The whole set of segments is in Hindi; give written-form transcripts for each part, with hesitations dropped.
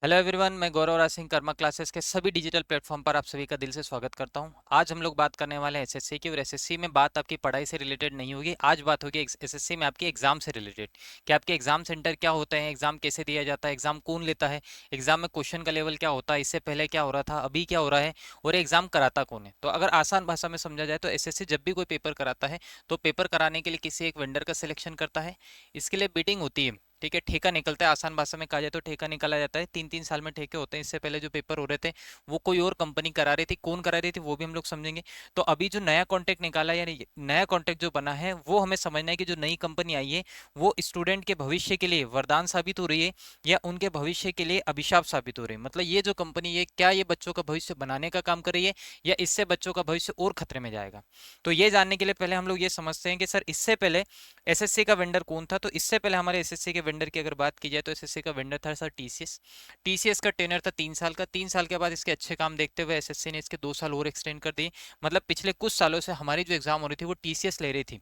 हेलो एवरीवन, मैं गौरव राज सिंह कर्मा क्लासेस के सभी डिजिटल प्लेटफॉर्म पर आप सभी का दिल से स्वागत करता हूं। आज हम लोग बात करने वाले हैं एसएससी की। और एसएससी में बात आपकी पढ़ाई से रिलेटेड नहीं होगी, आज बात होगी एसएससी में आपके एग्जाम से रिलेटेड कि आपके एग्जाम सेंटर क्या होते हैं, एग्जाम कैसे दिया जाता है, एग्जाम कौन लेता है, एग्जाम में क्वेश्चन का लेवल क्या होता है, इससे पहले क्या हो रहा था, अभी क्या हो रहा है, और एग्जाम कराता कौन है। तो अगर आसान भाषा में समझा जाए तो एसएससी जब भी कोई पेपर कराता है तो पेपर कराने के लिए किसी एक वेंडर का सिलेक्शन करता है। इसके लिए बिडिंग होती है, ठीक है, ठेका निकलता है। आसान भाषा में कहा जाए तो ठेका निकाला जाता है। 3-3 साल में ठेके होते हैं। इससे पहले जो पेपर हो रहे थे वो कोई और कंपनी करा रही थी, कौन करा रही थी वो भी हम लोग समझेंगे। तो अभी जो नया कॉन्ट्रैक्ट निकाला है, यानी नया कॉन्ट्रैक्ट जो बना है, वो हमें समझना है कि जो नई कंपनी आई है वो स्टूडेंट के भविष्य के लिए वरदान साबित हो रही है या उनके भविष्य के लिए अभिशाप साबित हो रही है। मतलब ये जो कंपनी है, क्या ये बच्चों का भविष्य बनाने का काम कर रही है या इससे बच्चों का भविष्य और खतरे में जाएगा। तो ये जानने के लिए पहले हम लोग ये समझते हैं कि सर इससे पहले एसएससी का वेंडर कौन था। तो इससे पहले हमारे एसएससी के वेंडर की अगर बात की जाए तो एसएससी का वेंडर था सर टीसीएस। टीसीएस का टेनर था 3 साल का। 3 साल के बाद इसके अच्छे काम देखते हुए एसएससी ने इसके 2 साल और एक्सटेंड कर दिए। मतलब पिछले कुछ सालों से हमारी जो एग्जाम हो रही थी वो टीसीएस ले रही थी।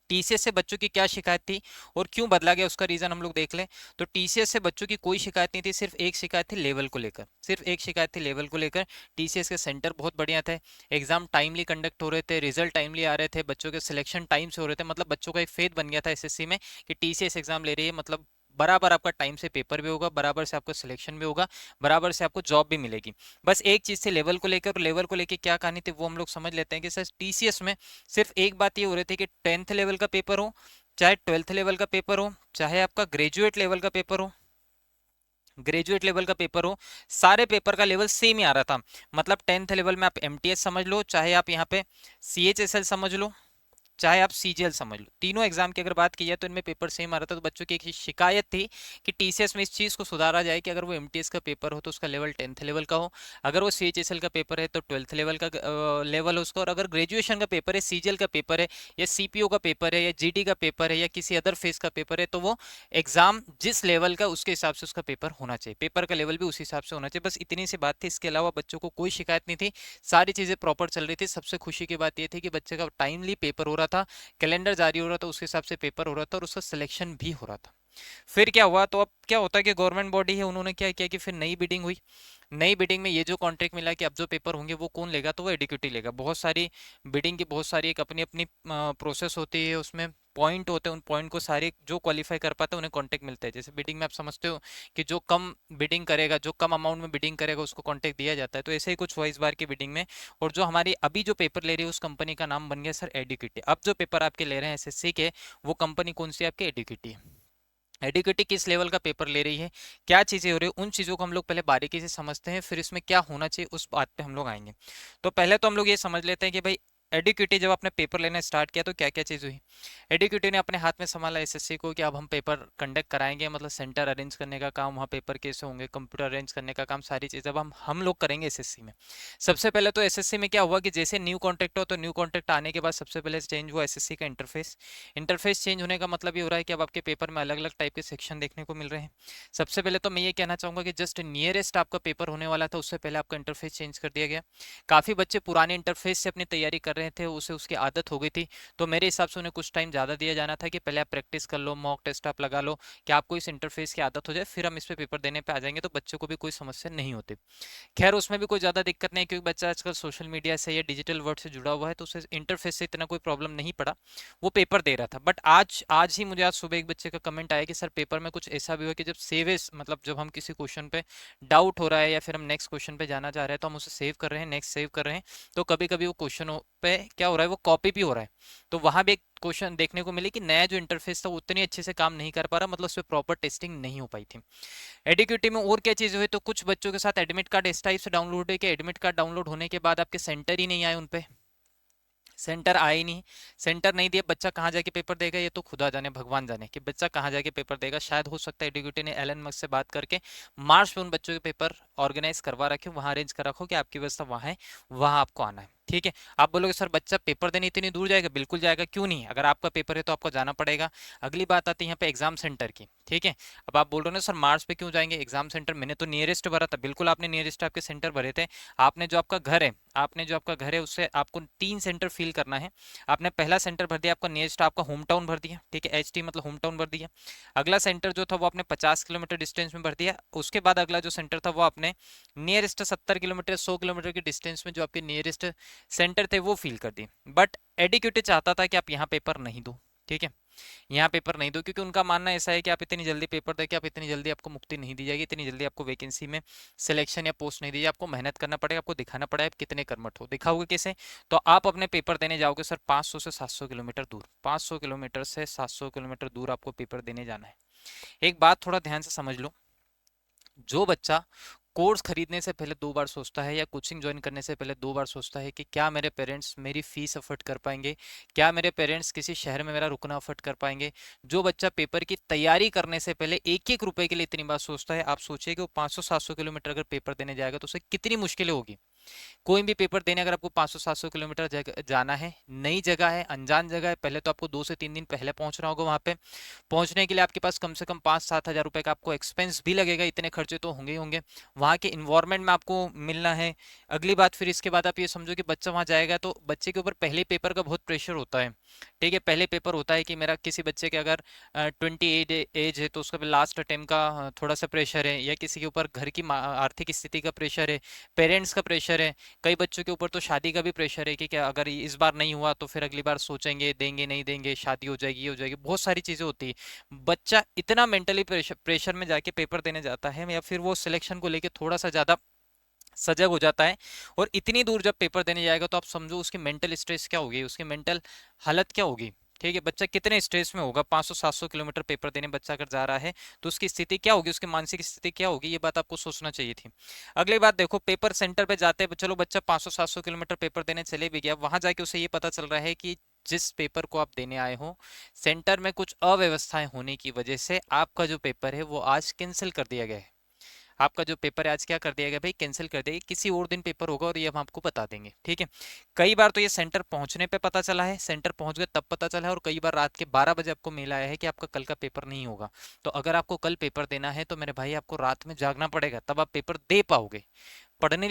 टीसीएस से बच्चों की क्या शिकायत थी और क्यों बदला गया, उसका रीजन हम लोग देख लें। तो टीसीएस से बच्चों की कोई शिकायत नहीं थी, सिर्फ एक शिकायत थी लेवल को लेकर, सिर्फ एक शिकायत थी लेवल को लेकर। टीसीएस के सेंटर बहुत बढ़िया थे, एग्जाम टाइमली कंडक्ट हो रहे थे, रिजल्ट टाइमली आ रहे थे, बच्चों के सिलेक्शन टाइम से हो रहे थे। मतलब बच्चों का एक फेथ बन गया था एसएससी में कि टीसीएस एग्जाम ले रही है, मतलब बराबर आपका टाइम से पेपर भी होगा, बराबर से आपका सिलेक्शन भी होगा, बराबर से आपको जॉब भी मिलेगी। बस एक चीज थी लेवल को लेकर। लेवल को लेकर क्या कहानी थी वो हम लोग समझ लेते हैं कि सर टीसीएस में सिर्फ एक बात ये हो रही थी कि 10th लेवल का पेपर हो, चाहे 12th लेवल का पेपर हो, चाहे आपका ग्रेजुएट लेवल का पेपर हो, ग्रेजुएट लेवल का पेपर हो, सारे पेपर का लेवल सेम ही आ रहा था। मतलब 10th लेवल में आप एमटीएस समझ लो, चाहे आप यहाँ पे सीएचएसएल समझ लो, चाहे आप सीजीएल समझ लो, तीनों एग्जाम की अगर बात की जाए तो इनमें पेपर सेम आ रहा था। तो बच्चों की एक शिकायत थी कि टीसीएस में इस चीज को सुधारा जाए कि अगर वो एमटीएस का पेपर हो तो उसका लेवल 10th लेवल का हो, अगर वो सीएचएसएल का पेपर है तो 12th लेवल का लेवल हो उसका, और अगर ग्रेजुएशन का पेपर है, सीजीएल का पेपर है या सीपीओ का पेपर है या जीडी का पेपर है या किसी अदर फेस का पेपर है, तो वो एग्जाम जिस लेवल का उसके हिसाब से उसका पेपर होना चाहिए, पेपर का लेवल भी उस हिसाब से होना चाहिए। बस इतनी सी बात थी, इसके अलावा बच्चों को कोई शिकायत नहीं थी, सारी चीजें प्रॉपर चल रही थी। सबसे खुशी की बात यह थी कि बच्चे का टाइमली पेपर हो रहा था, कैलेंडर जारी हो रहा था, उसके हिसाब से पेपर हो रहा था और उसका सिलेक्शन भी हो रहा था। फिर क्या हुआ, तो अब क्या होता है कि गवर्नमेंट बॉडी है, उन्होंने क्या किया कि फिर नई बिडिंग हुई। नई बिडिंग में ये जो कॉन्ट्रैक्ट मिला कि अब जो पेपर होंगे वो कौन लेगा, तो वो एडिक्यूटिव लेगा। बहुत सारी बिडिंग की बहुत सारी एक अपनी अपनी प्रोसेस होती है, उसमें पॉइंट होते हैं, उन पॉइंट को सारे जो क्वालिफाई कर पाते हैं उन्हें कॉन्टैक्ट मिलता है। जैसे बिडिंग में आप समझते हो कि जो कम बिडिंग करेगा, जो कम अमाउंट में बिडिंग करेगा उसको कॉन्टैक्ट दिया जाता है। तो ऐसे ही कुछ हुआ इस बार की बिडिंग में। और जो हमारी अभी जो पेपर ले रही है उस कंपनी का नाम बन गया सर एडिक्यूटिव। अब जो पेपर आपके ले रहे हैं एसएससी के, वो कंपनी कौन सी है आपकी, एडिक्यूटिव। एडिक्यूटिव किस लेवल का पेपर ले रही है, क्या चीजें हो रही है, उन चीजों को हम लोग पहले बारीकी से समझते हैं, फिर इसमें क्या होना चाहिए उस बात पे हम लोग आएंगे। तो पहले तो हम लोग ये समझ लेते हैं कि भाई एडिक्यूटिव जब आपने पेपर लेना स्टार्ट किया तो क्या क्या चीज हुई। एडिक्यूटिव ने अपने हाथ में संभाला एसएससी को कि अब हम पेपर कंडक्ट कराएंगे, मतलब सेंटर अरेंज करने का काम, वहाँ पेपर कैसे होंगे, कंप्यूटर अरेंज करने का काम, सारी चीजें अब हम लोग करेंगे एसएससी में। सबसे पहले तो एसएससी में क्या हुआ कि जैसे न्यू कॉन्ट्रैक्ट हो, तो न्यू कॉन्ट्रैक्ट आने के बाद सबसे पहले चेंज हुआ एसएससी का इंटरफेस। इंटरफेस चेंज होने का मतलब ये हो रहा है कि अब आपके पेपर में अलग अलग टाइप के सेक्शन देखने को मिल रहे हैं। सबसे पहले तो मैं ये कहना चाहूंगा कि जस्ट नियरेस्ट आपका पेपर होने वाला था उससे पहले आपका इंटरफेस चेंज कर दिया गया। काफी बच्चे पुराने इंटरफेस से अपनी तैयारी कर रहे थे, उसे उसकी आदत हो गई थी। तो मेरे हिसाब से उन्हें कुछ टाइम ज्यादा दिया जाना था कि पहले आप प्रैक्टिस कर लो, मॉक टेस्ट आप लगा लो, कि आपको इस इंटरफेस की आदत हो जाए, फिर हम इस पे पेपर देने पे आ जाएंगे तो बच्चों को भी कोई समस्या नहीं होती। खैर उसमें भी कोई ज़्यादा दिक्कत नहीं, क्योंकि बच्चा आजकल सोशल मीडिया से या डिजिटल वर्ल्ड से जुड़ा हुआ है, तो उसे इंटरफेस से इतना कोई प्रॉब्लम नहीं पड़ा, वो पेपर दे रहा था। बट आज आज ही मुझे आज सुबह एक बच्चे का कमेंट आया कि सर पेपर में कुछ ऐसा भी हुआ कि जब सेव एज, मतलब जब हम किसी क्वेश्चन पे डाउट हो रहा है या फिर हम नेक्स्ट क्वेश्चन पे जाना चाह रहे हैं तो हम उसे सेव कर रहे हैं, नेक्स्ट सेव कर रहे हैं, तो कभी कभी वो क्वेश्चन पे क्या हो रहा है, वो कॉपी भी हो रहा है। तो वहां भी एक क्वेश्चन देखने को मिले कि नया जो इंटरफेस था वो उतनी अच्छे से काम नहीं कर पा रहा, मतलब उस पर प्रॉपर टेस्टिंग नहीं हो पाई थी। एडिक्यूटिव में और क्या चीज़ हुई, तो कुछ बच्चों के साथ एडमिट कार्ड इस टाइप से डाउनलोड है कि एडमिट कार्ड डाउनलोड होने के बाद आपके सेंटर ही नहीं आए, उन पे सेंटर आए ही नहीं। सेंटर नहीं दिया, बच्चा कहाँ जाके पेपर देगा, ये तो खुदा जाने भगवान जाने कि बच्चा कहाँ जाके पेपर देगा। शायद हो सकता है एडिक्यूटिव ने एलन मस्क से बात करके मार्च में उन बच्चों के पेपर ऑर्गेनाइज करवा रखे, वहाँ अरेंज कर रखो कि आपकी व्यवस्था वहाँ है, वहाँ आपको आना है। ठीक है। आप बोलोगे सर बच्चा पेपर देने इतनी दूर जाएगा, बिल्कुल जाएगा, क्यों नहीं, अगर आपका पेपर है तो आपको जाना पड़ेगा। अगली बात आती है यहाँ पे एग्जाम सेंटर की। ठीक है। अब आप बोल रहे हो ना सर मार्च पे क्यों जाएंगे एग्जाम सेंटर, मैंने तो नियरेस्ट भरा था, बिल्कुल आपने नियरेस्ट आपके सेंटर भरे थे। आपने जो आपका घर है उससे आपको 3 सेंटर फिल करना है। आपने पहला सेंटर भर दिया, आपका नियरेस्ट आपका होम टाउन भर दिया, ठीक है, एच टी मतलब होम टाउन भर दिया। अगला सेंटर जो था वो आपने 50 किलोमीटर डिस्टेंस में भर दिया। उसके बाद अगला जो सेंटर था वो आपने नियरेस्ट 70 किलोमीटर 100 किलोमीटर के डिस्टेंस में जो आपके नियरेस्ट सेंटर थे वो फिल कर दिए। बट एडिक्यूटिव चाहता था कि आप यहाँ पेपर नहीं दो। ठीक है, यहाँ पेपर नहीं दो, क्योंकि उनका मानना ऐसा है कि आप इतनी जल्दी पेपर दे के आप इतनी जल्दी आपको मुक्ति नहीं दी जाएगी, इतनी जल्दी आपको वैकेंसी में सिलेक्शन या पोस्ट नहीं दी जाएगी, आपको मेहनत करना पड़ेगा, आपको दिखाना पड़ेगा आप कितने कर्मठ हो। दिखाओगे कैसे, तो आप अपने पेपर देने जाओगे सर 500 से 700 किलोमीटर दूर, 500 किलोमीटर से 700 किलोमीटर दूर आपको पेपर देने जाना है। एक बात थोड़ा ध्यान से समझ लो, जो बच्चा कोर्स खरीदने से पहले 2 बार सोचता है या कोचिंग ज्वाइन करने से पहले 2 बार सोचता है कि क्या मेरे पेरेंट्स मेरी फीस अफोर्ड कर पाएंगे, क्या मेरे पेरेंट्स किसी शहर में मेरा रुकना अफोर्ड कर पाएंगे, जो बच्चा पेपर की तैयारी करने से पहले एक एक रुपए के लिए इतनी बार सोचता है, आप सोचिए कि वो 500-700 किलोमीटर अगर पेपर देने जाएगा तो उसे कितनी मुश्किलें होगी। कोई भी पेपर देने अगर आपको 500-700 किलोमीटर जाना है, नई जगह है, अनजान जगह है, पहले तो आपको 2 से 3 दिन पहले पहुंचना होगा वहां पे। पहुंचने के लिए आपके पास कम से कम 5-7 हज़ार रुपए का आपको एक्सपेंस भी लगेगा, इतने खर्चे तो होंगे ही होंगे। वहाँ के इन्वायरमेंट में आपको मिलना है। अगली बात फिर इसके बाद आप ये समझो कि बच्चा वहाँ जाएगा तो बच्चे के ऊपर पहले पेपर का बहुत प्रेशर होता है। ठीक है, पहले पेपर होता है कि मेरा किसी बच्चे के अगर 28 एज है तो उसका लास्ट अटेम्प्ट का थोड़ा सा प्रेशर है, या किसी के ऊपर घर की आर्थिक स्थिति का प्रेशर है, पेरेंट्स का प्रेशर है, कई बच्चों के ऊपर तो शादी का भी प्रेशर है कि क्या अगर इस बार नहीं हुआ तो फिर अगली बार सोचेंगे देंगे नहीं देंगे, शादी हो जाएगी ये हो जाएगी, बहुत सारी चीजें होती है। बच्चा इतना मेंटली प्रेशर में जाके पेपर देने जाता है, या फिर वो सिलेक्शन को लेके थोड़ा सा ज्यादा सजग हो जाता है, और इतनी दूर जब पेपर देने जाएगा तो आप समझो उसकी मेंटल स्ट्रेस क्या होगी, उसकी मेंटल हालत क्या होगी। ठीक है, बच्चा कितने स्ट्रेस में होगा, 500-700 किलोमीटर पेपर देने बच्चा अगर जा रहा है तो उसकी स्थिति क्या होगी, उसकी मानसिक स्थिति क्या होगी, ये बात आपको सोचना चाहिए थी। अगली बात देखो, पेपर सेंटर पे जाते हैं, चलो बच्चा 500-700 किलोमीटर पेपर देने चले भी गया, वहां जाके उसे ये पता चल रहा है कि जिस पेपर को आप देने आए हो सेंटर में कुछ अव्यवस्थाएं होने की वजह से आपका जो पेपर है वो आज कैंसिल कर दिया गया है। आपका जो पेपर है आज क्या कर दिया गया भाई, कैंसिल कर दिया गया, किसी और दिन पेपर होगा और ये हम आपको बता देंगे। ठीक है, कई बार तो ये सेंटर पहुंचने पे पता चला है, सेंटर पहुंच गए तब पता चला है, और कई बार रात के 12 बजे आपको मेल आया है कि आपका कल का पेपर नहीं होगा। तो अगर आपको कल पेपर देना है तो मेरे भाई आपको रात में जागना पड़ेगा, तब आप पेपर दे पाओगे। पढ़ने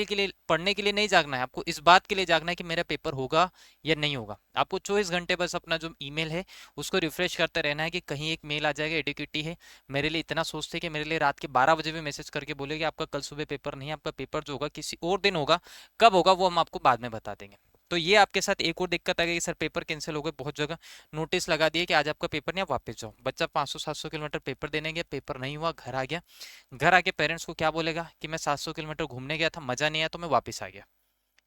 के लिए नहीं जागना है आपको, इस बात के लिए जागना है कि मेरा पेपर होगा या नहीं होगा। आपको 24 घंटे बस अपना जो ईमेल है उसको रिफ्रेश करते रहना है कि कहीं एक मेल आ जाएगा, एडिक्यूटी है मेरे लिए इतना सोचते हैं कि मेरे लिए रात के 12 बजे भी मैसेज करके बोले कि आपका कल सुबह पेपर नहीं है, आपका पेपर जो होगा किसी और दिन होगा, कब होगा वो हम आपको बाद में बता देंगे। तो ये आपके साथ एक और दिक्कत आ गई, सर पेपर कैंसिल हो गए, बहुत जगह नोटिस लगा दिए कि आज आपका पेपर नहीं, आप वापस जाओ। बच्चा 500-700 किलोमीटर पेपर देने गया, पेपर नहीं हुआ, घर आ गया, घर आके पेरेंट्स को क्या बोलेगा कि मैं 700 किलोमीटर घूमने गया था, मजा नहीं आया तो मैं वापस आ गया।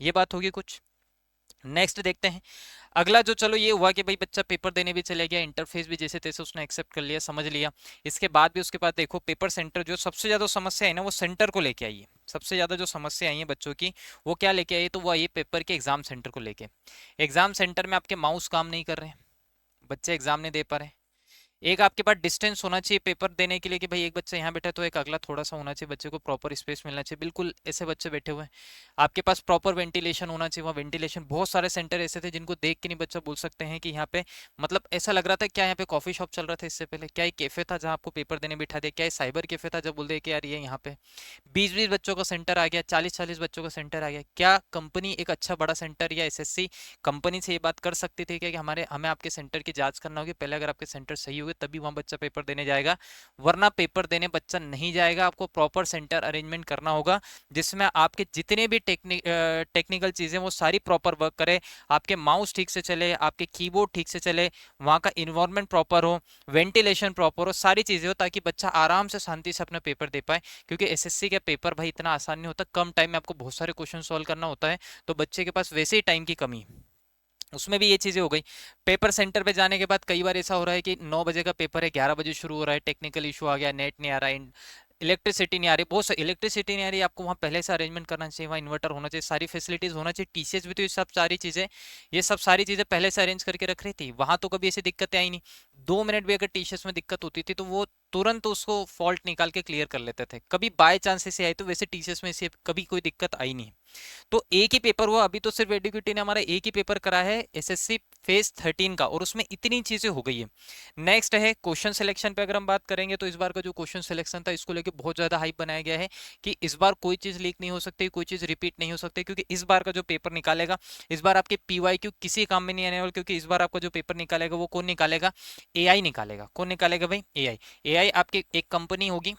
ये बात होगी कुछ। नेक्स्ट देखते हैं अगला, जो चलो ये हुआ कि भाई बच्चा पेपर देने भी चले गया, इंटरफेस भी जैसे तैसे उसने एक्सेप्ट कर लिया, समझ लिया। इसके बाद भी उसके बाद देखो पेपर सेंटर, जो सबसे ज्यादा समस्या है ना वो सेंटर को लेके आई है। सबसे ज्यादा जो समस्या आई है बच्चों की वो क्या लेके आई है, तो वो ये पेपर के एग्जाम सेंटर को लेके। एग्जाम सेंटर में आपके माउस काम नहीं कर रहे हैं, बच्चे एग्जाम नहीं दे पा रहे हैं। एक आपके पास डिस्टेंस होना चाहिए पेपर देने के लिए कि भाई एक बच्चा यहाँ बैठा है तो एक अगला थोड़ा सा होना चाहिए, बच्चे को प्रॉपर स्पेस मिलना चाहिए, बिल्कुल ऐसे बच्चे बैठे हुए हैं। आपके पास प्रॉपर वेंटिलेशन होना चाहिए, वहाँ वेंटिलेशन, बहुत सारे सेंटर ऐसे थे जिनको देख के नहीं बच्चा बोल सकते हैं कि यहाँ पे मतलब ऐसा लग रहा था क्या यहाँ पे कॉफी शॉप चल रहा था इससे पहले, क्या ये कैफे था जहाँ आपको पेपर देने बिठा दिया, क्या ये साइबर कैफे था जब बोल दे कि यार ये यहाँ पे 20-20 बच्चों का सेंटर आ गया, 40-40 बच्चों का सेंटर आ गया। क्या कंपनी एक अच्छा बड़ा सेंटर या एसएससी कंपनी से ये बात कर सकती थी कि हमारे हमें आपके सेंटर की जांच करना होगी, पहले अगर आपके सेंटर सही होंगे तभी वहां बच्चा पेपर देने जाएगा, वरना पेपर देने बच्चा नहीं जाएगा। आपको प्रॉपर सेंटर अरेंजमेंट करना होगा जिसमें आपके जितने भी टेक्निकल चीजें वो सारी प्रॉपर वर्क करे, आपके माउस ठीक से चले, आपके कीबोर्ड ठीक से चले, वहां का इन्वायरमेंट प्रॉपर हो, वेंटिलेशन प्रॉपर हो, सारी चीजें हो, ताकि बच्चा आराम से शांति से अपना पेपर दे पाए। क्योंकि एसएससी का पेपर भाई इतना आसान नहीं होता, कम टाइम में आपको बहुत सारे क्वेश्चन सॉल्व करना होता है, तो बच्चे के पास वैसे ही टाइम की कमी है, उसमें भी ये चीजें हो गई। पेपर सेंटर पे जाने के बाद कई बार ऐसा हो रहा है कि 9 बजे का पेपर है, 11 बजे शुरू हो रहा है, टेक्निकल इशू आ गया, नेट नहीं आ रहा है, इलेक्ट्रिसिटी नहीं आ रही, बहुत सारी इलेक्ट्रिसिटी नहीं आ रही, आपको वहाँ पहले से अरेंजमेंट करना चाहिए, वहाँ इन्वर्टर होना चाहिए, सारी फैसिलिटीज होना चाहिए, टीसीएस भी तो ये सब सारी चीजें पहले से अरेंज करके रख रही थी, वहां तो कभी ऐसी दिक्कतें आई नहीं। 2 मिनट भी अगर टीसीएस में दिक्कत होती थी तो वो तुरंत उसको फॉल्ट निकाल के क्लियर कर लेते थे, कभी बाय चांस ऐसे आई तो वैसे टीसीएस में ऐसे कभी कोई दिक्कत आई नहीं। तो एक ही पेपर हुआ, अभी तो सिर्फ एडुकेटी ने हमारा एक ही पेपर करा है एसएससी फेज 13 का, और उसमें इतनी चीजें हो गई है। नेक्स्ट है क्वेश्चन सिलेक्शन पे अगर हम बात करेंगे तो इस बार का जो क्वेश्चन सिलेक्शन था इसको लेके बहुत ज्यादा हाइप बनाया गया है कि इस बार कोई चीज लीक नहीं हो सकती, कोई चीज रिपीट नहीं हो सकती, क्योंकि इस बार का जो पेपर निकालेगा, इस बार आपके पीवाईक्यू किसी काम में नहीं आने वाले, क्योंकि इस बार आपका जो पेपर निकालेगा वो कौन निकालेगा, एआई निकालेगा। कौन निकालेगा भाई, एआई। एआई आपकी एक कंपनी होगी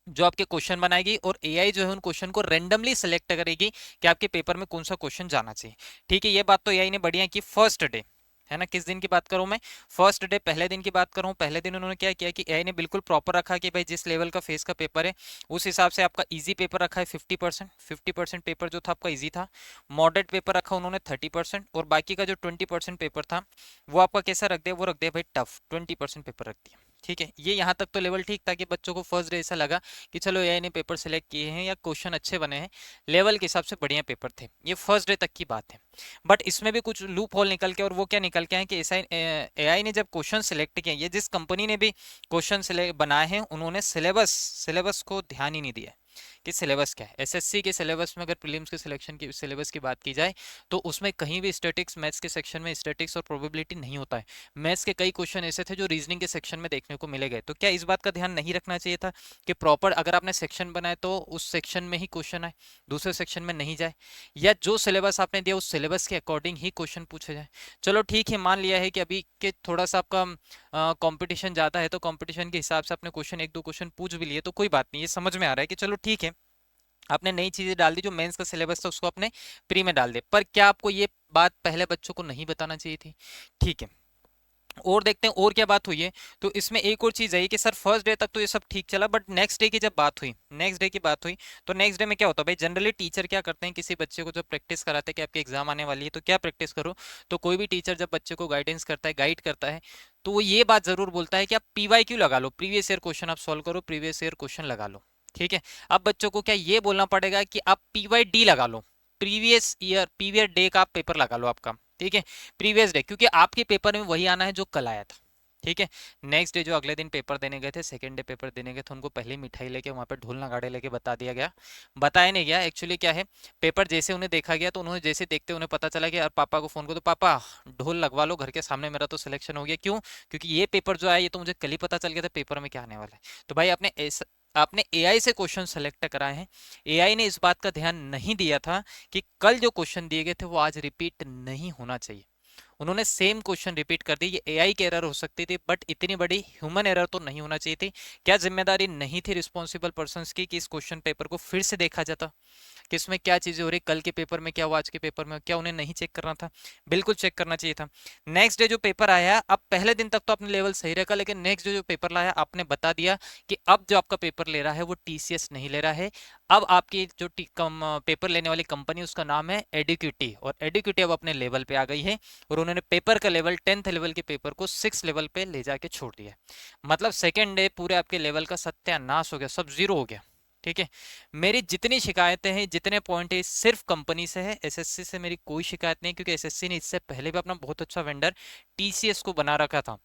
जो आपके क्वेश्चन बनाएगी, और एआई जो है उन क्वेश्चन को रैंडमली सिलेक्ट करेगी कि आपके पेपर में कौन सा क्वेश्चन जाना चाहिए। ठीक है, ये बात तो एआई ने बढ़िया की फर्स्ट डे, है ना। किस दिन की बात करूं मैं, फर्स्ट डे, पहले दिन की बात करूं। पहले दिन उन्होंने क्या किया कि एआई ने बिल्कुल प्रॉपर रखा कि भाई जिस लेवल का फेस का पेपर है उस हिसाब से आपका इजी पेपर रखा है 50% पेपर जो था आपका इजी था। मॉडरेट पेपर रखा उन्होंने 30%, और बाकी का जो 20% पेपर था वो आपका कैसा रख दिया, वो रख दिया भाई टफ, 20% पेपर रख दिया। ठीक है, ये यहाँ तक तो लेवल ठीक था कि बच्चों को फर्स्ट डे ऐसा लगा कि चलो एआई ने पेपर सेलेक्ट किए हैं या क्वेश्चन अच्छे बने हैं, लेवल के हिसाब से बढ़िया पेपर थे। ये फर्स्ट डे तक की बात है। बट इसमें भी कुछ लूप होल निकल के, और वो क्या निकल के आए कि एआई ने जब क्वेश्चन सेलेक्ट किए, ये जिस कंपनी ने भी क्वेश्चन बनाए हैं उन्होंने सिलेबस को ध्यान ही नहीं दिया कि सिलेबस क्या है। एसएससी के सिलेबस में अगर प्रीलिम्स के सिलेक्शन की सिलेबस की बात की जाए तो उसमें कहीं भी स्टैटिक्स, मैथ्स के सेक्शन में स्टैटिक्स और प्रोबेबिलिटी नहीं होता है। मैथ्स के कई क्वेश्चन ऐसे थे जो रीजनिंग के सेक्शन में देखने को मिले गए। तो क्या इस बात का ध्यान नहीं रखना चाहिए था कि प्रॉपर अगर आपने सेक्शन बनाए तो उस सेक्शन में ही क्वेश्चन आए, दूसरे सेक्शन में नहीं जाए, या जो सिलेबस आपने दिया उस सिलेबस के अकॉर्डिंग ही क्वेश्चन पूछे जाए। चलो ठीक है, मान लिया है कि अभी के थोड़ा सा आपका कंपटीशन ज़्यादा है तो कंपटीशन के हिसाब से आपने क्वेश्चन एक दो क्वेश्चन पूछ भी लिए तो कोई बात नहीं, ये समझ में आ रहा है कि चलो ठीक है, आपने नई चीजें डाल दी, जो मेंस का सिलेबस था उसको आपने प्री में डाल दे। पर क्या आपको ये बात पहले बच्चों को नहीं बताना चाहिए थी? ठीक है, और देखते हैं और क्या बात हुई है। तो इसमें एक और चीज है कि सर फर्स्ट डे तक तो ये सब ठीक चला, बट नेक्स्ट डे की जब बात हुई, नेक्स्ट डे की बात हुई, तो नेक्स्ट डे में क्या होता है भाई, जनरली टीचर क्या करते हैं, किसी बच्चे को जब प्रैक्टिस कराते हैं कि आपकी एग्जाम आने वाली है तो क्या प्रैक्टिस करो, तो कोई भी टीचर जब बच्चे को गाइडेंस करता है, गाइड करता है, तो वो ये बात जरूर बोलता है कि आप पीवाईक्यू लगा लो, प्रीवियस ईयर क्वेश्चन आप सॉल्व करो, प्रीवियस ईयर क्वेश्चन लगा लो। ठीक है, अब बच्चों को क्या ये बोलना पड़ेगा कि आप पीवाईडी लगा लो, प्रीवियस ईयर, प्रीवियस डे का आप पेपर लगा लो आपका। ठीक है, प्रीवियस डे, क्योंकि आपके पेपर में वही आना है जो कल आया था। ठीक है, नेक्स्ट डे जो अगले दिन पेपर देने गए थे, सेकंड डे पेपर देने गए थे, उनको पहले मिठाई लेके वहां पे ढोल नगाड़े लेके बता दिया गया, बताया नहीं गया एक्चुअली क्या है। पेपर जैसे उन्हें देखा गया तो उन्होंने जैसे देखते उन्हें पता चला कि यार पापा को फोन करो, तो पापा ढोल लगवा लो घर के सामने, मेरा तो सिलेक्शन हो गया। क्यों? क्योंकि ये पेपर जो आया ये तो मुझे कल ही पता चल गया था पेपर में क्या आने वाला है। तो भाई आपने एआई से क्वेश्चन सेलेक्ट कराए हैं, एआई ने इस बात का ध्यान नहीं दिया था कि कल जो क्वेश्चन दिए गए थे वो आज रिपीट नहीं होना चाहिए। उन्होंने सेम क्वेश्चन रिपीट कर दी। ये एआई की एरर हो सकती थी, बट इतनी बड़ी ह्यूमन एरर तो नहीं होना चाहिए थी। क्या जिम्मेदारी नहीं थी रिस्पॉन्सिबल पर्सन की कि इस क्वेश्चन पेपर को फिर से देखा जाता, कि इसमें क्या चीजें हो रही, कल के पेपर में क्या हुआ, आज के पेपर में क्या उन्हें नहीं चेक करना था? बिल्कुल चेक करना चाहिए था। नेक्स्ट डे जो पेपर आया, अब पहले दिन तक तो आपने लेवल सही रखा, लेकिन नेक्स्ट डे जो पेपर लाया आपने बता दिया कि अब जो आपका पेपर ले रहा है वो टीसीएस नहीं ले रहा है, अब आपकी जो पेपर लेने वाली कंपनी उसका नाम है एडुक्यूटी, और एडुक्यूटी अब अपने लेवल पे आ गई है, और उन्होंने पेपर का लेवल 10th लेवल के पेपर को 6 लेवल पे ले जाके छोड़ दिया। मतलब सेकेंड डे पूरे आपके लेवल का सत्यानाश हो गया, सब जीरो हो गया। ठीक है, मेरी जितनी शिकायतें हैं, जितने पॉइंट है, सिर्फ कंपनी से है, एसएससी से मेरी कोई शिकायत नहीं, क्योंकि एसएससी ने इससे पहले भी अपना बहुत अच्छा वेंडर टीसीएस को बना रखा था।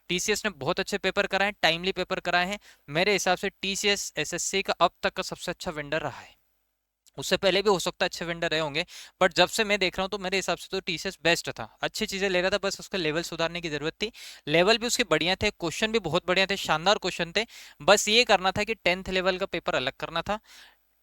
टीसीएस ने बहुत अच्छे पेपर कराए, टाइमली पेपर कराए हैं। मेरे हिसाब से टीसीएस एसएससी का अब तक का सबसे अच्छा वेंडर रहा है। उससे पहले भी हो सकता है अच्छे वेंडर रहे होंगे, बट जब से मैं देख रहा हूँ तो मेरे हिसाब से तो टीसीएस बेस्ट था, अच्छी चीजें ले रहा था, बस उसका लेवल सुधारने की जरूरत थी। लेवल भी उसके बढ़िया थे, क्वेश्चन भी बहुत बढ़िया थे, शानदार क्वेश्चन थे। बस ये करना था कि 10th लेवल का पेपर अलग करना था,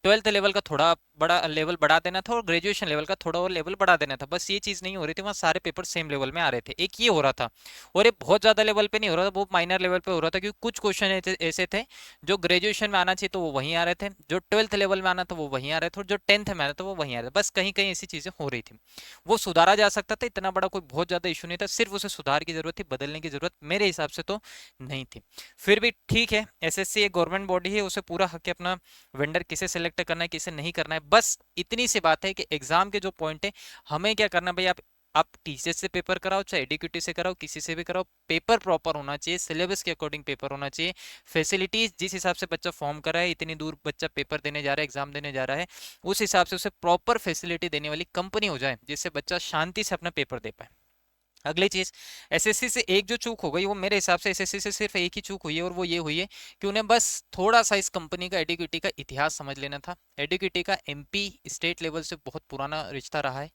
12th लेवल का थोड़ा बड़ा लेवल बढ़ा देना था, और ग्रेजुएशन लेवल का थोड़ा और लेवल बढ़ा देना था। बस ये चीज नहीं हो रही थी, वहाँ सारे पेपर सेम लेवल में आ रहे थे, एक ये हो रहा था। और ये बहुत ज्यादा लेवल पे नहीं हो रहा था, वो माइनर लेवल पे हो रहा था, क्योंकि कुछ क्वेश्चन ऐसे थे जो ग्रेजुएशन में आना चाहिए तो वो वहीं आ रहे थे, जो 12th लेवल में आना था वो वहीं आ रहे थे, और जो 10th में आना था वो वहीं आ रहे थे। बस कहीं कहीं ऐसी चीजें हो रही थी, वो सुधारा जा सकता था, इतना बड़ा कोई बहुत ज्यादा इशू नहीं था, सिर्फ उसे सुधार की जरूरत थी, बदलने की जरूरत मेरे हिसाब से तो नहीं थी। फिर भी ठीक है, एसएससी एक गवर्नमेंट बॉडी है, उसे पूरा हक है अपना वेंडर किसे सिलेक्ट करना है किसे नहीं करना है। बस इतनी सी बात है कि एग्जाम के जो पॉइंट है हमें क्या करना है भाई, आप टीसीएस से पेपर कराओ चाहे एडुकेटी से कराओ, किसी से भी कराओ, पेपर प्रॉपर होना चाहिए, सिलेबस के अकॉर्डिंग पेपर होना चाहिए। फैसिलिटीज जिस हिसाब से बच्चा फॉर्म कर रहा है, इतनी दूर बच्चा पेपर देने जा रहा है, एग्जाम देने जा रहा है, उस हिसाब से उसे प्रॉपर फैसिलिटी देने वाली कंपनी हो जाए, जिससे बच्चा शांति से अपना पेपर दे पाए। अगली चीज, एसएससी से एक जो चूक हो गई, वो मेरे हिसाब से एसएससी से सिर्फ एक ही चूक हुई है, और वो ये हुई है कि उन्हें बस थोड़ा सा इस कंपनी का एडिक्विटी का इतिहास समझ लेना था। एडिक्विटी का एमपी स्टेट लेवल से बहुत पुराना रिश्ता रहा है।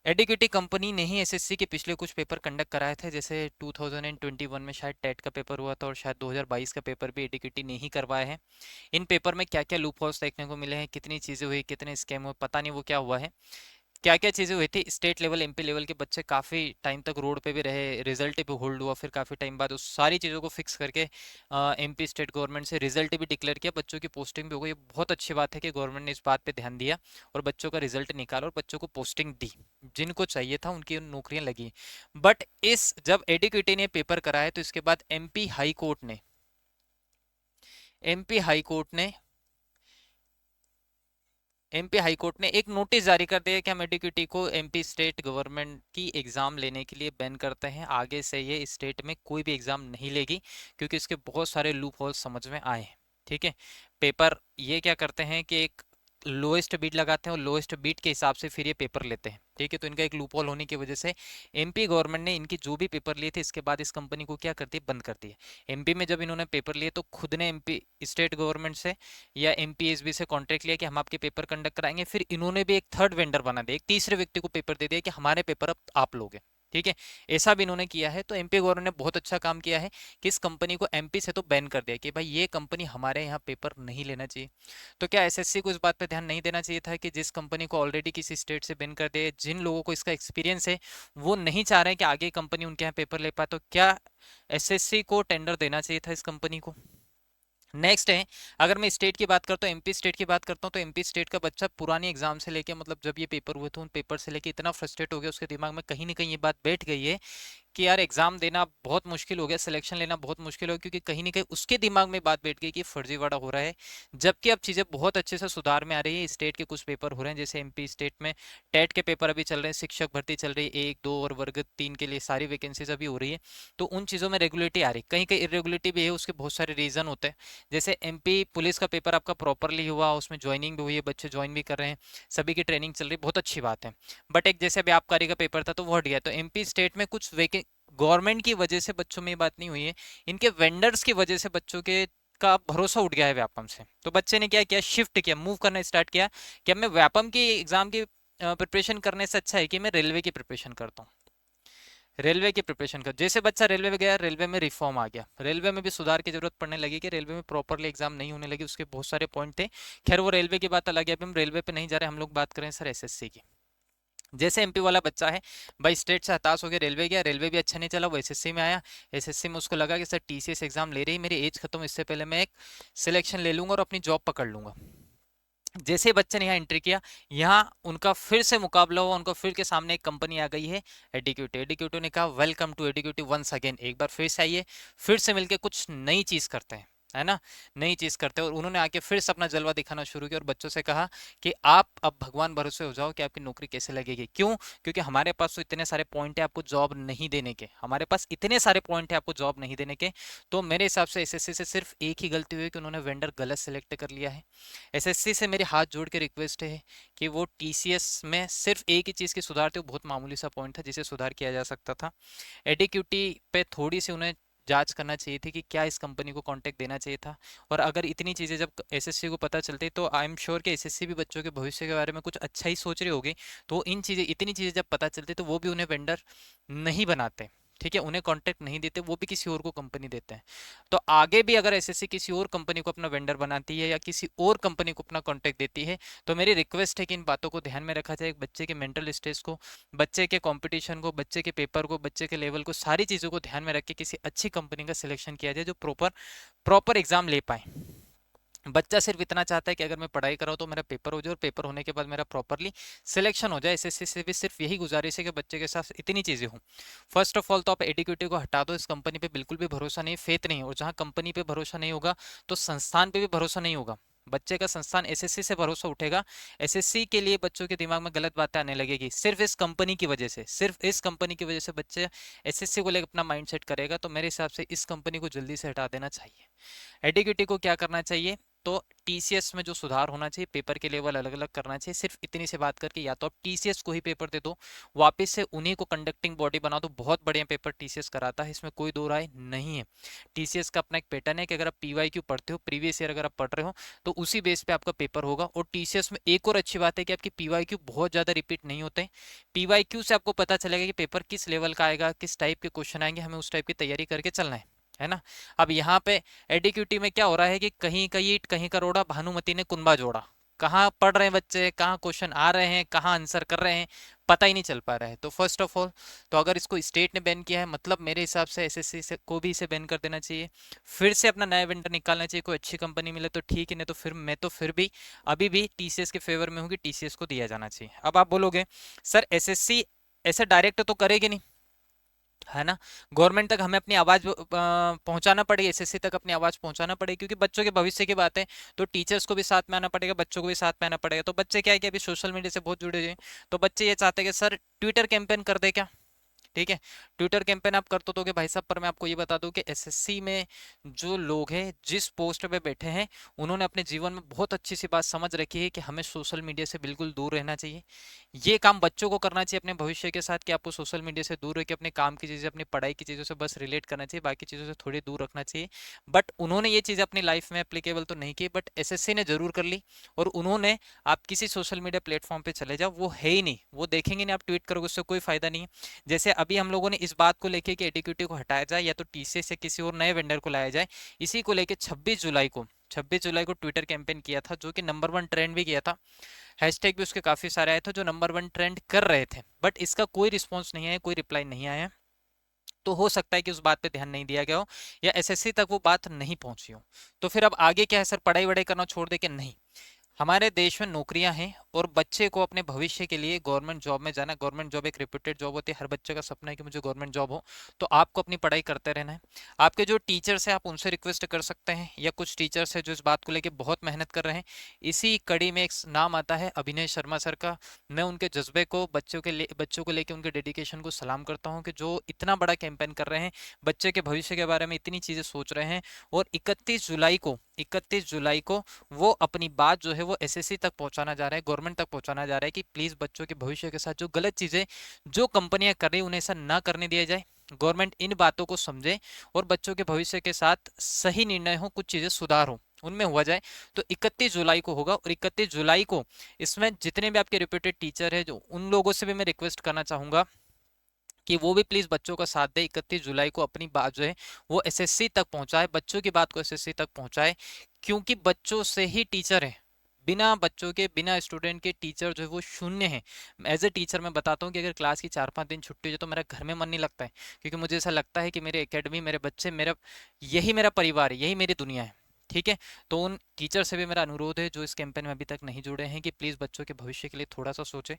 एडिक्विटी कंपनी ने ही एसएससी के पिछले कुछ पेपर कंडक्ट कराए थे, जैसे 2021 में शायद टेट का पेपर हुआ था, और शायद 2022 का पेपर भी एडिक्विटी ने ही करवाया है। इन पेपर में क्या क्या लूप होल्स देखने को मिले हैं, कितनी चीजें हुई, कितने स्कैम हुए, पता नहीं वो क्या हुआ है, क्या क्या चीजें हुई थी। स्टेट लेवल एमपी लेवल के बच्चे काफी टाइम तक रोड पे भी रहे, रिजल्ट भी होल्ड हुआ, फिर काफी टाइम बाद उस सारी चीजों को फिक्स करके एमपी स्टेट गवर्नमेंट से रिजल्ट भी डिक्लेयर किया, बच्चों की पोस्टिंग भी हो गई। ये बहुत अच्छी बात है कि गवर्नमेंट ने इस बात पे ध्यान दिया और बच्चों का रिजल्ट निकाला और बच्चों को पोस्टिंग दी, जिनको चाहिए था उनकी नौकरियां लगी। बट इस जब एडिक्विटी ने पेपर कराया तो इसके बाद एमपी हाई कोर्ट ने एमपी हाई कोर्ट ने एक नोटिस जारी कर दिया कि हम एडिक्विटी को एमपी स्टेट गवर्नमेंट की एग्जाम लेने के लिए बैन करते हैं। आगे से ये स्टेट में कोई भी एग्जाम नहीं लेगी, क्योंकि इसके बहुत सारे लूप होल्स समझ में आए हैं। ठीक है, पेपर ये क्या करते हैं कि एक लोएस्ट बीट लगाते हैं और लोएस्ट बीट के हिसाब से फिर ये पेपर लेते हैं। ठीक है, तो इनका एक लूप होल होने की वजह से एमपी गवर्नमेंट ने इनकी जो भी पेपर लिए थे इसके बाद इस कंपनी को क्या करती है, बंद करती है। एमपी में जब इन्होंने पेपर लिए तो खुद ने एमपी स्टेट गवर्नमेंट से या एमपीएसबी से कॉन्ट्रैक्ट लिया कि हम आपके पेपर कंडक्ट कराएंगे, फिर इन्होंने भी एक थर्ड वेंडर बना दिया, एक तीसरे व्यक्ति को पेपर दे दिया कि हमारे पेपर अब आप लोगे। ठीक है, ऐसा भी इन्होंने किया है। तो एमपी गवर्नमेंट ने बहुत अच्छा काम किया है कि इस कंपनी को एमपी से तो बैन कर दिया कि भाई ये कंपनी हमारे यहाँ पेपर नहीं लेना चाहिए। तो क्या एसएससी को इस बात पे ध्यान नहीं देना चाहिए था कि जिस कंपनी को ऑलरेडी किसी स्टेट से बैन कर दे, जिन लोगों को इसका एक्सपीरियंस है वो नहीं चाह रहे हैं कि आगे कंपनी उनके यहाँ पेपर ले पाए, तो क्या एसएससी को टेंडर देना चाहिए था इस कंपनी को। नेक्स्ट है, अगर मैं स्टेट की बात करता हूँ, एमपी स्टेट की बात करता हूँ, तो एमपी स्टेट का बच्चा पुरानी एग्जाम से लेके, मतलब जब ये पेपर हुए थे उन पेपर से लेके इतना फ्रस्ट्रेट हो गया, उसके दिमाग में कहीं ना कहीं ये बात बैठ गई है कि यार एग्जाम देना बहुत मुश्किल हो गया, सिलेक्शन लेना बहुत मुश्किल हो गया, क्योंकि कहीं ना कहीं उसके दिमाग में बात बैठ गई कि फर्जीवाड़ा हो रहा है। जबकि अब चीजें बहुत अच्छे से सुधार में आ रही है। स्टेट के कुछ पेपर हो रहे हैं, जैसे एमपी स्टेट में टेट के पेपर अभी चल रहे हैं, शिक्षक भर्ती चल रही है 1 2 और वर्ग 3 के लिए सारी वैकेंसीज अभी हो रही है। तो उन चीजों में रेगुलेटरी आ रही है, कहीं कहीं इरेगुलेटरी भी है, उसके बहुत सारे रीजन होते हैं। जैसे एमपी पुलिस का पेपर आपका प्रॉपरली हुआ, उसमें ज्वाइनिंग भी हुई है, बच्चे ज्वाइन भी कर रहे हैं, सभी की ट्रेनिंग चल रही है, बहुत अच्छी बात है। बट एक जैसे अभी आबकारी का पेपर था तो वो हट गया। तो एमपी स्टेट में कुछ गवर्नमेंट की वजह से बच्चों में ये बात नहीं हुई है, इनके वेंडर्स की वजह से बच्चों के का भरोसा उठ गया है व्यापम से। तो बच्चे ने क्या किया, शिफ्ट किया, मूव करना स्टार्ट किया कि अब मैं व्यापम की एग्जाम की प्रिपरेशन करने से अच्छा है कि मैं रेलवे की प्रिपरेशन करता हूँ। रेलवे की प्रिपरेशन कर, जैसे बच्चा रेलवे में गया, रेलवे में रिफॉर्म आ गया, रेलवे में भी सुधार की जरूरत पड़ने लगी कि रेलवे में प्रॉपरली एग्जाम नहीं होने लगी, उसके बहुत सारे पॉइंट थे। खैर वो रेलवे की बात अलग है, अभी हम रेलवे पे नहीं जा रहे, हम लोग बात करें सर एसएससी की। जैसे एमपी वाला बच्चा है भाई, स्टेट से हताश हो गया, रेलवे गया, रेलवे भी अच्छा नहीं चला, वो एसएससी में आया। एसएससी में उसको लगा कि सर टीसीएस एग्जाम ले रही है, मेरी एज खत्म, इससे पहले मैं एक सिलेक्शन ले लूंगा और अपनी जॉब पकड़ लूंगा। जैसे ही बच्चे ने यहाँ एंट्री किया, यहाँ उनका फिर से मुकाबला हुआ, उनको फिर के सामने एक कंपनी आ गई है एडिक्यूटिव। एडिक्यूटिव ने कहा वेलकम टू एडिक्यूटिव वंस अगेन, एक बार फिर से आइए, फिर से मिलके कुछ नई चीज करते हैं, है ना, नई चीज करते हैं। और उन्होंने आके फिर से अपना जलवा दिखाना शुरू किया और बच्चों से कहा कि आप अब भगवान भरोसे हो जाओ कि आपकी नौकरी कैसे लगेगी। क्यों? क्योंकि हमारे पास तो इतने सारे पॉइंट है आपको जॉब नहीं देने के, हमारे पास इतने सारे पॉइंट है आपको जॉब नहीं देने के। तो मेरे हिसाब से एसएससी से सिर्फ एक ही गलती हुई कि उन्होंने वेंडर गलत सेलेक्ट कर लिया है। एसएससी से मेरे हाथ जोड़ के रिक्वेस्ट है कि वो टीसीएस में सिर्फ एक ही चीज़ की सुधार थी, वो बहुत मामूली सा पॉइंट था जिसे सुधार किया जा सकता था। एडिक्यूटी पे थोड़ी सी उन्हें जांच करना चाहिए थी कि क्या इस कंपनी को कांटेक्ट देना चाहिए था। और अगर इतनी चीज़ें जब एसएससी को पता चलती तो आई एम श्योर कि एसएससी भी बच्चों के भविष्य के बारे में कुछ अच्छा ही सोच रही होगी। तो इन चीज़ें इतनी चीज़ें जब पता चलती तो वो भी उन्हें वेंडर नहीं बनाते। ठीक है, उन्हें कांटेक्ट नहीं देते, वो भी किसी और को कंपनी देते हैं। तो आगे भी अगर एसएससी किसी और कंपनी को अपना वेंडर बनाती है या किसी और कंपनी को अपना कांटेक्ट देती है, तो मेरी रिक्वेस्ट है कि इन बातों को ध्यान में रखा जाए, बच्चे के मेंटल स्टेज को, बच्चे के कंपटीशन को, बच्चे के पेपर को, बच्चे के लेवल को, सारी चीज़ों को ध्यान में रख के किसी अच्छी कंपनी का सिलेक्शन किया जाए जो प्रॉपर प्रॉपर एग्जाम ले पाए। बच्चा सिर्फ इतना चाहता है कि अगर मैं पढ़ाई कराऊँ तो मेरा पेपर हो जाए और पेपर होने के बाद मेरा प्रॉपरली सिलेक्शन हो जाए। एसएससी से भी सिर्फ यही गुजारिश है कि बच्चे के साथ इतनी चीज़ें हों। फर्स्ट ऑफ ऑल तो आप एडिक्यूटिव को हटा दो, इस कंपनी पे बिल्कुल भी भरोसा नहीं, फेथ नहीं, और जहाँ कंपनी पे भरोसा नहीं होगा तो संस्थान पे भी भरोसा नहीं होगा। बच्चे का संस्थान एसएससी से भरोसा उठेगा, एसएससी के लिए बच्चों के दिमाग में गलत बातें आने लगेगी सिर्फ इस कंपनी की वजह से, सिर्फ इस कंपनी की वजह से बच्चे एसएससी को लेकर अपना माइंड सेट करेगा। तो मेरे हिसाब से इस कंपनी को जल्दी से हटा देना चाहिए। एडिक्यूटिव को क्या करना चाहिए, तो टीसीएस में जो सुधार होना चाहिए, पेपर के लेवल अलग अलग करना चाहिए। सिर्फ इतनी से बात करके या तो आप टीसीएस को ही पेपर दे दो, वापस से उन्हीं को कंडक्टिंग बॉडी बना दो। बहुत बढ़िया पेपर टीसीएस कराता है, इसमें कोई दो राय नहीं है। टीसीएस का अपना एक पैटर्न है कि अगर आप पीवाईक्यू पढ़ते हो, प्रीवियस ईयर अगर आप पढ़ रहे हो, तो उसी बेस पे आपका पेपर होगा। और टीसीएस में एक और अच्छी बात है कि आपकी पीवाईक्यू बहुत ज्यादा रिपीट नहीं होते। पीवाईक्यू से आपको पता चलेगा कि पेपर किस लेवल का आएगा, किस टाइप के क्वेश्चन आएंगे, हमें उस टाइप की तैयारी करके चलना है ना। अब यहाँ पे एडीक्यूटी में क्या हो रहा है कि कहीं कहीं ईंट कहीं करोड़ा, भानुमति ने कुंबा जोड़ा। कहाँ पढ़ रहे हैं बच्चे, कहाँ क्वेश्चन आ रहे हैं, कहाँ आंसर कर रहे हैं, पता ही नहीं चल पा रहा है। तो फर्स्ट ऑफ ऑल, तो अगर इसको स्टेट ने बैन किया है, मतलब मेरे हिसाब से एसएससी से को भी इसे बैन कर देना चाहिए। फिर से अपना नया वेंडर निकालना चाहिए, कोई अच्छी कंपनी मिले तो ठीक है, नहीं तो फिर मैं तो फिर भी अभी भी टीसीएस के फेवर में हूँ कि टीसीएस को दिया जाना चाहिए। अब आप बोलोगे सर एसएससी ऐसे डायरेक्ट तो करेगी नहीं, है ना। गवर्नमेंट तक हमें अपनी आवाज पहुंचाना पड़ेगी, एसएससी तक अपनी आवाज पहुंचाना पड़ेगी, क्योंकि बच्चों के भविष्य की बात है। तो टीचर्स को भी साथ में आना पड़ेगा, बच्चों को भी साथ में आना पड़ेगा। तो बच्चे क्या है कि अभी सोशल मीडिया से बहुत जुड़े हुए हैं, तो बच्चे ये चाहते हैं कि सर ट्विटर कैंपेन कर दे क्या। ठीक है, ट्विटर कैंपेन आप कर तो दोगे भाई साहब, पर मैं आपको ये बता दूं कि एसएससी में जो लोग हैं, जिस पोस्ट पे बैठे हैं, उन्होंने अपने जीवन में बहुत अच्छी सी बात समझ रखी है कि हमें सोशल मीडिया से बिल्कुल दूर रहना चाहिए। ये काम बच्चों को करना चाहिए अपने भविष्य के साथ, कि आपको सोशल मीडिया से दूर रह के अपने काम की चीजें, अपनी पढ़ाई की चीजों से बस रिलेट करना चाहिए, बाकी चीजों से थोड़ी दूर रखना चाहिए। बट उन्होंने ये चीज अपनी लाइफ में एप्लीकेबल तो नहीं की, बट एसएससी ने जरूर कर ली। और उन्होंने, आप किसी सोशल मीडिया प्लेटफॉर्म पे चले जाओ, वो है ही नहीं, वो देखेंगे नहीं, आप ट्वीट करोगे उससे कोई फायदा नहीं है। जैसे अभी हम लोगों ने इस बात को लेके कि एडीक्यूटी को हटाया जाए या तो टीसीएस से किसी और नए वेंडर को लाया जाए, इसी को लेके 26 जुलाई को ट्विटर कैंपेन किया था, जो कि नंबर 1 ट्रेंड भी किया था। हैशटैग भी उसके काफी सारे आए थे जो नंबर 1 ट्रेंड कर रहे थे, बट इसका कोई रिस्पॉन्स नहीं आया, कोई रिप्लाई नहीं आया। तो हो सकता है कि उस बात पे ध्यान नहीं दिया गया हो, या एसएससी तक वो बात नहीं पहुंची हो। तो फिर अब आगे क्या है सर, पढ़ाई वढ़ाई करना छोड़ दे के? नहीं, हमारे देश में नौकरियां हैं, और बच्चे को अपने भविष्य के लिए गवर्नमेंट जॉब में जाना। गवर्नमेंट जॉब एक रिप्यूटेड जॉब होती है, हर बच्चे का सपना है कि मुझे गवर्नमेंट जॉब हो। तो आपको अपनी पढ़ाई करते रहना है। आपके जो टीचर्स हैं, आप उनसे रिक्वेस्ट कर सकते हैं, या कुछ टीचर्स हैं जो इस बात को लेके बहुत मेहनत कर रहे हैं। इसी कड़ी में एक नाम आता है अभिनय शर्मा सर का। मैं उनके जज्बे को, बच्चों को लेके उनके डेडिकेशन को सलाम करता हूँ, कि जो इतना बड़ा कैंपेन कर रहे हैं, बच्चे के भविष्य के बारे में इतनी चीजें सोच रहे हैं। और 31 जुलाई को वो अपनी बात जो है वो एसएससी तक पहुंचाना जा रहा है, गवर्नमेंट तक पहुंचाना जा रहा है, कि प्लीज बच्चों के भविष्य के साथ जो गलत चीजें जो कंपनियां कर रही है, उन्हें ऐसा ना करने दिया जाए। गवर्नमेंट इन बातों को समझे, और बच्चों के भविष्य के साथ सही निर्णय हो, कुछ चीजें सुधार हो, उनमें हुआ जाए। तो 31 जुलाई को होगा, और 31 जुलाई को इसमें जितने भी आपके रिप्यूटेड टीचर है, जो उन लोगों से भी मैं रिक्वेस्ट करना चाहूंगा कि वो भी प्लीज बच्चों का साथ दे। 31 जुलाई को अपनी बात जो है वो एसएससी तक पहुंचाए, बच्चों की बात को एसएससी तक पहुंचाए, क्योंकि बच्चों से ही टीचर है। बिना बच्चों के, बिना स्टूडेंट के टीचर जो है वो शून्य है। एज ए टीचर मैं बताता हूँ कि अगर क्लास की 4-5 दिन छुट्टी हो जाए तो मेरा घर में मन नहीं लगता है, क्योंकि मुझे ऐसा लगता है कि मेरे एकेडमी, मेरे बच्चे, मेरा, यही मेरा परिवार है, यही मेरी दुनिया है। ठीक है, तो उन टीचर से भी मेरा अनुरोध है जो इस कैंपेन में अभी तक नहीं जुड़े हैं, कि प्लीज बच्चों के भविष्य के लिए थोड़ा सा सोचें।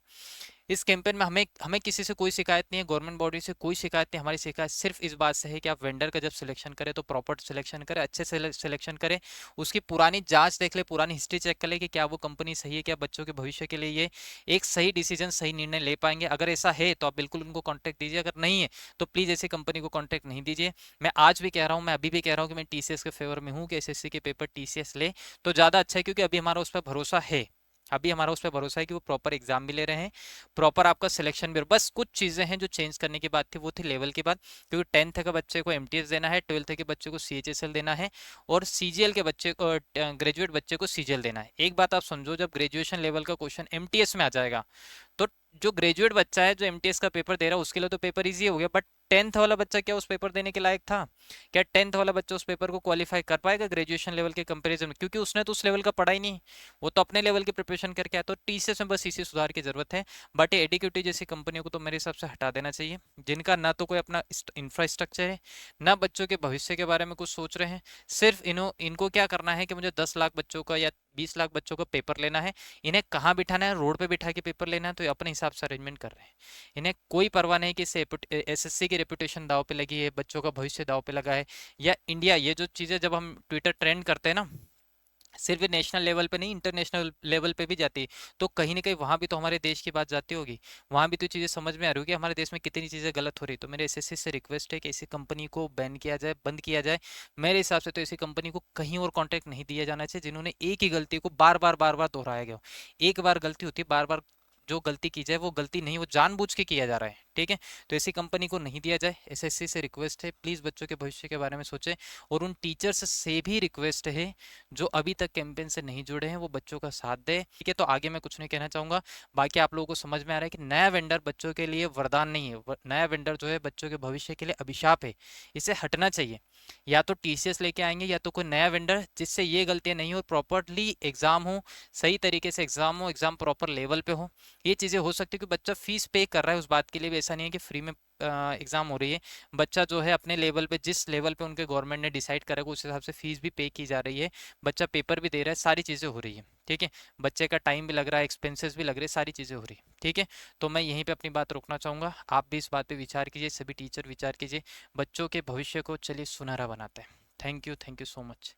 इस कैंपेन में हमें हमें किसी से कोई शिकायत नहीं है, गवर्नमेंट बॉडी से कोई शिकायत नहीं। हमारी शिकायत सिर्फ इस बात से है कि आप वेंडर का जब सिलेक्शन करें तो प्रॉपर सिलेक्शन करें, अच्छे से सिलेक्शन करें, उसकी पुरानी जांच देख ले, पुरानी हिस्ट्री चेक कर ले कि क्या वो कंपनी सही है, क्या बच्चों के भविष्य के लिए ये एक सही डिसीजन, सही निर्णय ले पाएंगे। अगर ऐसा है तो आप बिल्कुल उनको कॉन्टैक्ट दीजिए, अगर नहीं है तो प्लीज ऐसी कंपनी को कॉन्टैक्ट नहीं दीजिए। मैं आज भी कह रहा हूँ, मैं अभी भी कह रहा हूँ कि मैं टीसीएस के फेवर में हूँ, कि एसएससी के पेपर टीसीएस ले तो ज्यादा अच्छा है, क्योंकि अभी हमारा उस पर भरोसा है। अभी हमारा उस पर भरोसा है कि वो प्रॉपर एग्जाम भी ले रहे हैं, प्रॉपर आपका सिलेक्शन भी। बस कुछ चीजें हैं जो चेंज करने की बात थी, वो थी लेवल की बात, क्योंकि 10th के बच्चे को एमटीएस देना है, 12th के बच्चे को सीएचएसएल देना है, और सीजीएल के बच्चे को, ग्रेजुएट बच्चे को सीजीएल देना है। एक बात आप समझो, जब ग्रेजुएशन लेवल का क्वेश्चन एमटीएस में आ जाएगा, तो जो ग्रेजुएट बच्चा है जो एमटीएस का पेपर दे रहा है, उसके लिए तो पेपर इजी हो गया, बट 10th वाला बच्चा क्या उस पेपर देने के लायक था? क्या 10th वाला बच्चा उस पेपर को क्वालिफाई कर पाएगा ग्रेजुएशन लेवल के कंपैरिजन में? क्योंकि उसने तो उस लेवल का पढ़ा ही नहीं, वो तो अपने लेवल की प्रिपरेशन करके आया। तो टीसीएस में बस इसी सुधार की जरूरत है। बट ये एडीक्यूटी जैसी कंपनियों को तो मेरे हिसाब से हटा देना चाहिए, जिनका ना तो कोई अपना इंफ्रास्ट्रक्चर है, ना बच्चों के भविष्य के बारे में कुछ सोच रहे हैं। सिर्फ इनको क्या करना है कि मुझे 10 लाख बच्चों का या 20 लाख बच्चों का पेपर लेना है, इन्हें कहाँ बिठाना है, रोड पे बिठा के पेपर लेना है, तो ये अपने हिसाब से अरेंजमेंट कर रहे हैं। इन्हें कोई परवाह नहीं कि एसएससी की रेपुटेशन दाव पे लगी है, बच्चों का भविष्य दाव पे लगा है, या इंडिया। ये जो चीजें जब हम ट्विटर ट्रेंड करते हैं ना, सिर्फ नेशनल लेवल पे नहीं, इंटरनेशनल लेवल पे भी जाती है। तो कहीं ना कहीं वहाँ भी तो हमारे देश की बात जाती होगी, वहाँ भी तो चीज़ें समझ में आ रही होगी हमारे देश में कितनी चीज़ें गलत हो रही। तो मेरे एसएससी से रिक्वेस्ट है कि ऐसी कंपनी को बैन किया जाए, बंद किया जाए। मेरे हिसाब से तो ऐसी कंपनी को कहीं और कॉन्ट्रैक्ट नहीं दिया जाना चाहिए जिन्होंने एक ही गलती को बार बार दोहराया गया हो। एक बार गलती होती है, बार बार जो गलती की जाए वो गलती नहीं, वो जानबूझ के किया जा रहा है, ठीक है। तो ऐसी कंपनी को नहीं दिया जाए। एसएससी से रिक्वेस्ट है, प्लीज़ बच्चों के भविष्य के बारे में सोचें। और उन टीचर्स से भी रिक्वेस्ट है जो अभी तक कैंपेन से नहीं जुड़े हैं, वो बच्चों का साथ दे, ठीक है। तो आगे मैं कुछ नहीं कहना चाहूँगा। बाकी आप लोगों को समझ में आ रहा है कि नया वेंडर बच्चों के लिए वरदान नहीं है, नया वेंडर जो है बच्चों के भविष्य के लिए अभिशाप है। इसे हटना चाहिए। या तो टीसीएस लेके आएंगे या तो कोई नया वेंडर जिससे ये गलतियां नहीं हो, प्रॉपरली एग्जाम हो, सही तरीके से एग्जाम हो, एग्जाम प्रॉपर लेवल पे हो। ये चीज़ें हो सकती है कि बच्चा फीस पे कर रहा है, उस बात के लिए भी ऐसा नहीं है कि फ्री में एग्जाम हो रही है। बच्चा जो है अपने लेवल पे, जिस लेवल पे उनके गवर्नमेंट ने डिसाइड करा है उस हिसाब से फीस भी पे की जा रही है। बच्चा पेपर भी दे रहा है, सारी चीज़ें हो रही है, ठीक है। बच्चे का टाइम भी लग रहा है, एक्सपेंसेस भी लग रहे हैं, सारी चीज़ें हो रही है, ठीक है। तो मैं यहीं पे अपनी बात रोकना चाहूँगा। आप भी इस बात पे विचार कीजिए, सभी टीचर विचार कीजिए। बच्चों के भविष्य को चलिए सुनहरा बनाते हैं। Thank you so much.